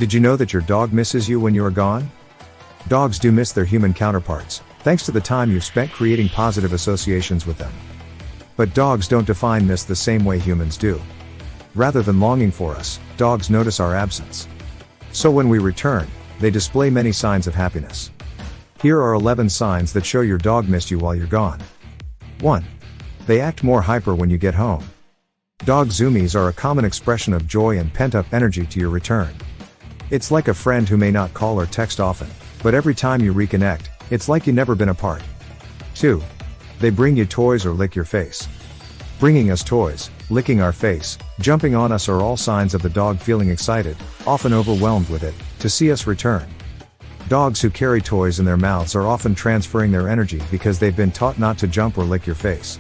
Did you know that your dog misses you when you are gone? Dogs do miss their human counterparts, thanks to the time you've spent creating positive associations with them. But dogs don't define miss the same way humans do. Rather than longing for us, dogs notice our absence. So when we return, they display many signs of happiness. Here are 11 signs that show your dog missed you while you're gone. 1. They act more hyper when you get home. Dog zoomies are a common expression of joy and pent-up energy to your return. It's like a friend who may not call or text often, but every time you reconnect, it's like you've never been apart. 2. They bring you toys or lick your face. Bringing us toys, licking our face, jumping on us are all signs of the dog feeling excited, often overwhelmed with it, to see us return. Dogs who carry toys in their mouths are often transferring their energy because they've been taught not to jump or lick your face.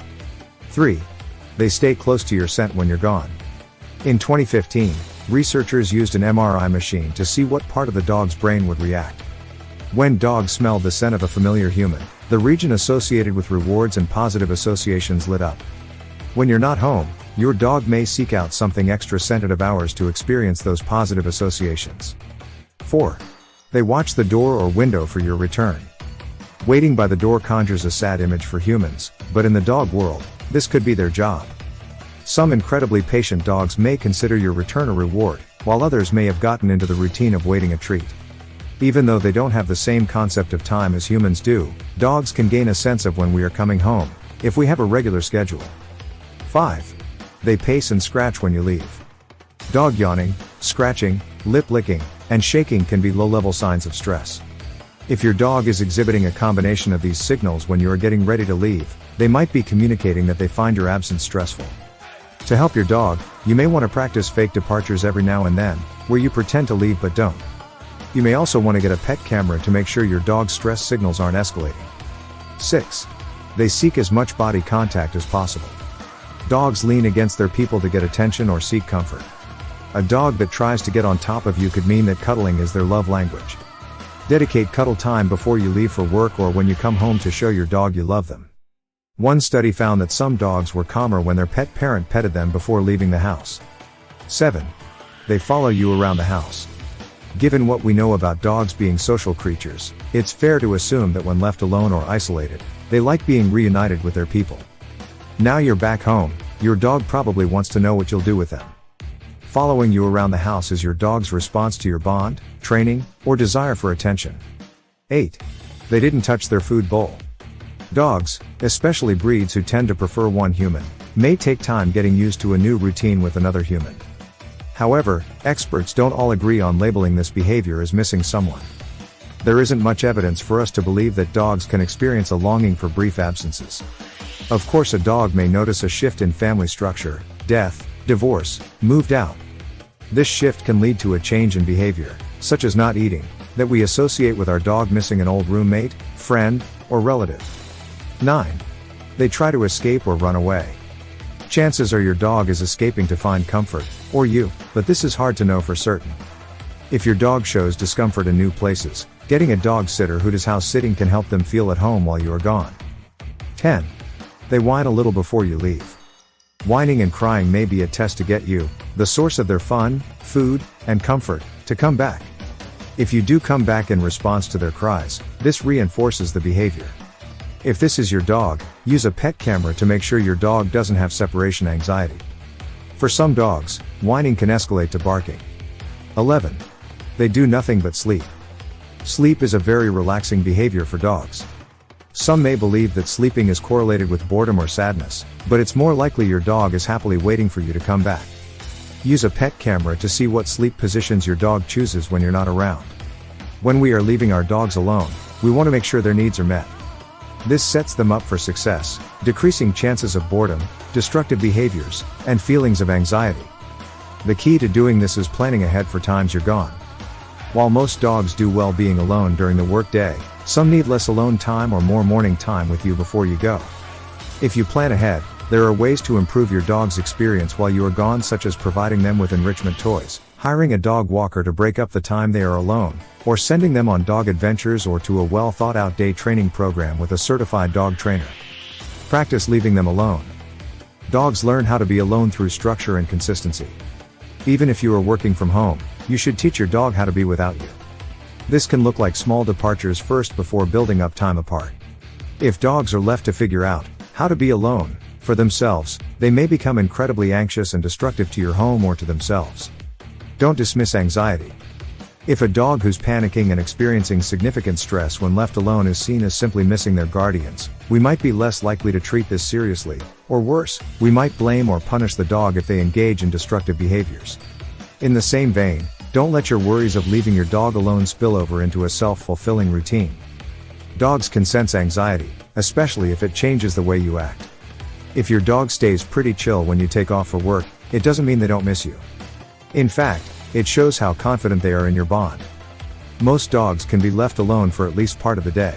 3. They stay close to your scent when you're gone. In 2015, researchers used an MRI machine to see what part of the dog's brain would react. When dogs smelled the scent of a familiar human, the region associated with rewards and positive associations lit up. When you're not home, your dog may seek out something extra scented of ours to experience those positive associations. 4. They watch the door or window for your return. Waiting by the door conjures a sad image for humans, but in the dog world, this could be their job. Some incredibly patient dogs may consider your return a reward, while others may have gotten into the routine of waiting a treat. Even though they don't have the same concept of time as humans do, dogs can gain a sense of when we are coming home, if we have a regular schedule. 5. They pace and scratch when you leave. Dog yawning, scratching, lip licking, and shaking can be low-level signs of stress. If your dog is exhibiting a combination of these signals when you are getting ready to leave, they might be communicating that they find your absence stressful. To help your dog, you may want to practice fake departures every now and then, where you pretend to leave but don't. You may also want to get a pet camera to make sure your dog's stress signals aren't escalating. 6. They seek as much body contact as possible. Dogs lean against their people to get attention or seek comfort. A dog that tries to get on top of you could mean that cuddling is their love language. Dedicate cuddle time before you leave for work or when you come home to show your dog you love them. One study found that some dogs were calmer when their pet parent petted them before leaving the house. 7. They follow you around the house. Given what we know about dogs being social creatures, it's fair to assume that when left alone or isolated, they like being reunited with their people. Now you're back home, your dog probably wants to know what you'll do with them. Following you around the house is your dog's response to your bond, training, or desire for attention. 8. They didn't touch their food bowl. Dogs, especially breeds who tend to prefer one human, may take time getting used to a new routine with another human. However, experts don't all agree on labeling this behavior as missing someone. There isn't much evidence for us to believe that dogs can experience a longing for brief absences. Of course, a dog may notice a shift in family structure, death, divorce, moved out. This shift can lead to a change in behavior, such as not eating, that we associate with our dog missing an old roommate, friend, or relative. 9. They try to escape or run away. Chances are your dog is escaping to find comfort, or you, but this is hard to know for certain. If your dog shows discomfort in new places, getting a dog sitter who does house sitting can help them feel at home while you are gone. 10. They whine a little before you leave. Whining and crying may be a test to get you, the source of their fun, food, and comfort, to come back. If you do come back in response to their cries, this reinforces the behavior. If this is your dog, use a pet camera to make sure your dog doesn't have separation anxiety. For some dogs, whining can escalate to barking. 11. They do nothing but sleep. Sleep is a very relaxing behavior for dogs. Some may believe that sleeping is correlated with boredom or sadness, but it's more likely your dog is happily waiting for you to come back. Use a pet camera to see what sleep positions your dog chooses when you're not around. When we are leaving our dogs alone, we want to make sure their needs are met. This sets them up for success, decreasing chances of boredom, destructive behaviors, and feelings of anxiety. The key to doing this is planning ahead for times you're gone. While most dogs do well being alone during the workday, some need less alone time or more morning time with you before you go. If you plan ahead, there are ways to improve your dog's experience while you are gone, such as providing them with enrichment toys, hiring a dog walker to break up the time they are alone, or sending them on dog adventures or to a well-thought-out day training program with a certified dog trainer. Practice leaving them alone. Dogs learn how to be alone through structure and consistency. Even if you are working from home, You should teach your dog how to be without you. This can look like small departures first before building up time apart. If dogs are left to figure out how to be alone for themselves, they may become incredibly anxious and destructive to your home or to themselves. Don't dismiss anxiety. If a dog who's panicking and experiencing significant stress when left alone is seen as simply missing their guardians, we might be less likely to treat this seriously, or worse, we might blame or punish the dog if they engage in destructive behaviors. In the same vein, don't let your worries of leaving your dog alone spill over into a self-fulfilling routine. Dogs can sense anxiety, especially if it changes the way you act. If your dog stays pretty chill when you take off for work, it doesn't mean they don't miss you. In fact, it shows how confident they are in your bond. Most dogs can be left alone for at least part of the day.